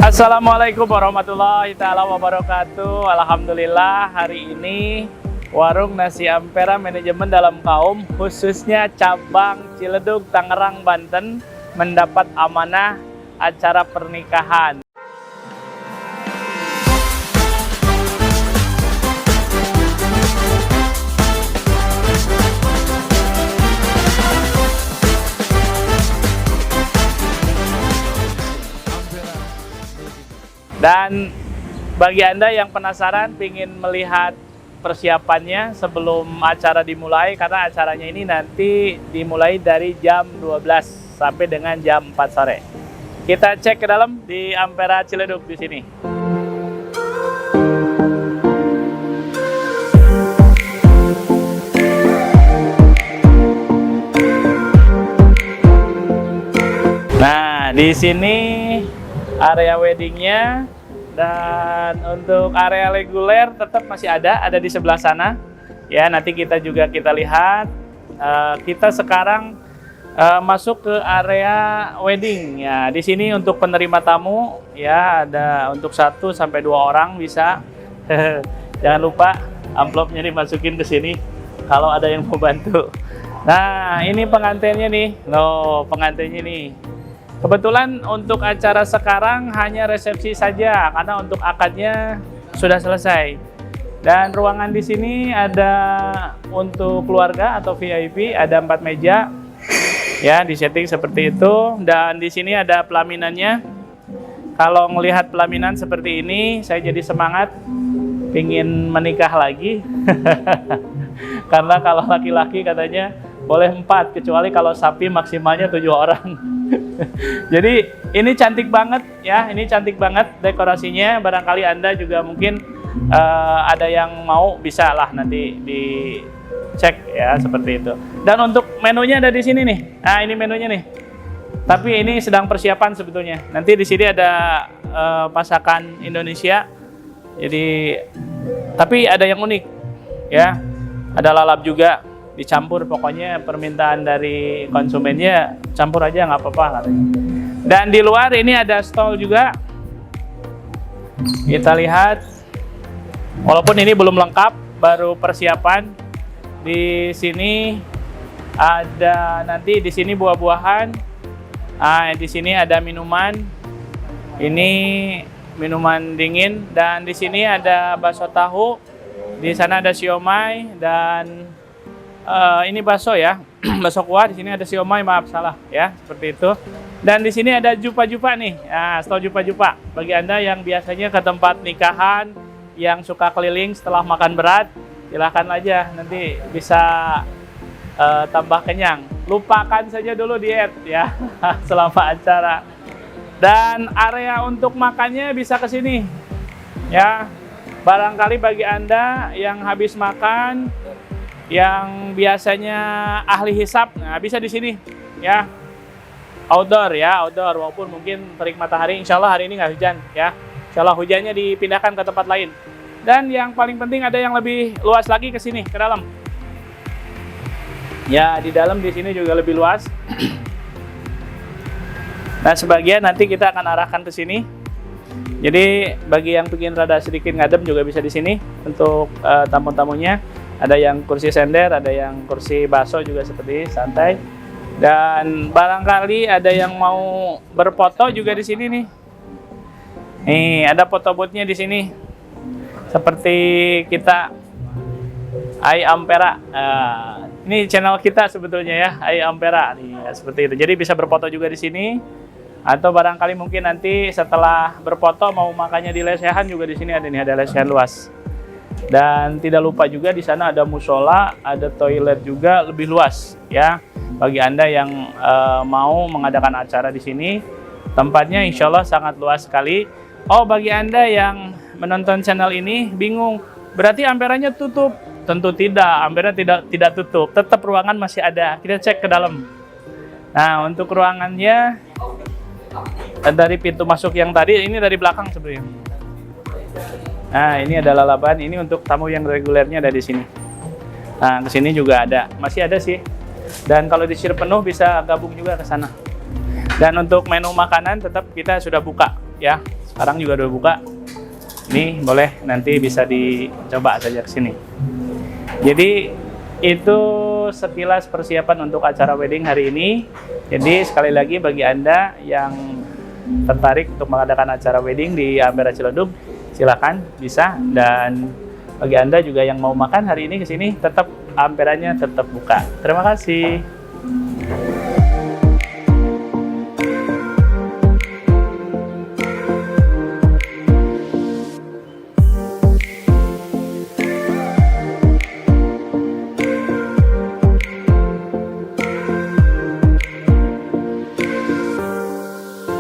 Assalamualaikum warahmatullahi taala wabarakatuh. Alhamdulillah hari ini Warung Nasi Ampera Manajemen Dalam Kaum khususnya cabang Ciledug Tangerang Banten mendapat amanah acara pernikahan. Dan bagi Anda yang penasaran ingin melihat persiapannya sebelum acara dimulai, karena acaranya ini nanti dimulai dari jam 12 sampai dengan jam 4 sore. Kita cek ke dalam di Ampera Ciledug di sini. Nah, di sini area weddingnya, dan untuk area reguler tetap masih ada di sebelah sana. Ya, nanti kita lihat. Kita sekarang masuk ke area wedding. Ya, di sini untuk penerima tamu ya ada untuk 1 sampai 2 orang bisa. Jangan lupa amplopnya dimasukin ke sini kalau ada yang mau bantu. Nah, ini pengantinnya nih. Loh, pengantinnya nih. Kebetulan untuk acara sekarang hanya resepsi saja karena untuk akadnya sudah selesai. Dan ruangan di sini ada untuk keluarga atau VIP, ada 4 meja. Ya, disetting seperti itu, dan di sini ada pelaminannya. Kalau melihat pelaminan seperti ini, saya jadi semangat ingin menikah lagi. Karena kalau laki-laki katanya boleh 4, kecuali kalau sapi maksimalnya 7 orang. Jadi ini cantik banget ya, ini cantik banget dekorasinya. Barangkali Anda juga mungkin ada yang mau, bisa lah nanti dicek ya seperti itu. Dan untuk menunya ada di sini nih. Nah, ini menunya nih. Tapi ini sedang persiapan sebetulnya. Nanti di sini ada masakan Indonesia. Jadi tapi ada yang unik ya. Ada lalap juga. Dicampur, pokoknya permintaan dari konsumennya campur aja nggak apa-apa katanya. Dan di luar ini ada stall juga, kita lihat walaupun ini belum lengkap, baru persiapan. Di sini ada nanti di sini buah-buahan, di sini ada minuman, ini minuman dingin, dan di sini ada bakso tahu, di sana ada siomay, dan ini bakso ya, bakso kuah. Di sini ada siomay, maaf salah ya, seperti itu. Dan di sini ada jupa-jupa nih, stol jupa-jupa. Bagi Anda yang biasanya ke tempat nikahan, yang suka keliling setelah makan berat, silahkan aja, nanti bisa tambah kenyang. Lupakan saja dulu diet ya selama acara. Dan area untuk makannya bisa ke sini ya. Barangkali bagi Anda yang habis makan, yang biasanya ahli hisap, nah bisa di sini ya. Outdoor ya, outdoor, walaupun mungkin terik matahari. Insya Allah hari ini nggak hujan ya. Insya Allah hujannya dipindahkan ke tempat lain. Dan yang paling penting ada yang lebih luas lagi ke sini, ke dalam. Ya, di dalam di sini juga lebih luas. Nah, sebagian nanti kita akan arahkan ke sini. Jadi bagi yang ingin rada sedikit ngadem juga bisa di sini untuk tamu-tamunya. Ada yang kursi sender, ada yang kursi bakso juga seperti santai. Dan barangkali ada yang mau berfoto juga di sini nih. Nih, ada foto boothnya di sini. Seperti kita Ai Ampera. Ini channel kita sebetulnya ya, Ai Ampera nih, seperti itu. Jadi bisa berfoto juga di sini. Atau barangkali mungkin nanti setelah berfoto mau makannya di lesehan juga di sini ada nih, ada lesehan luas. Dan tidak lupa juga di sana ada musola, ada toilet juga lebih luas ya. Bagi Anda yang mau mengadakan acara di sini, tempatnya insya Allah sangat luas sekali. Oh, bagi Anda yang menonton channel ini bingung, berarti Amperanya tutup? Tentu tidak, Ampera tidak tutup. Tetap ruangan masih ada. Kita cek ke dalam. Nah, untuk ruangannya dari pintu masuk yang tadi, ini dari belakang sebenarnya. Nah, ini ada lalapan. Ini untuk tamu yang regulernya ada di sini. Nah, ke sini juga ada. Masih ada sih. Dan kalau di-share penuh bisa gabung juga ke sana. Dan untuk menu makanan tetap kita sudah buka ya. Sekarang juga udah buka. Ini boleh nanti bisa dicoba saja ke sini. Jadi itu sekilas persiapan untuk acara wedding hari ini. Jadi sekali lagi bagi Anda yang tertarik untuk mengadakan acara wedding di Ampera Ciledug, silakan bisa. Dan bagi Anda juga yang mau makan hari ini ke sini, tetap Amperanya tetap buka. Terima kasih.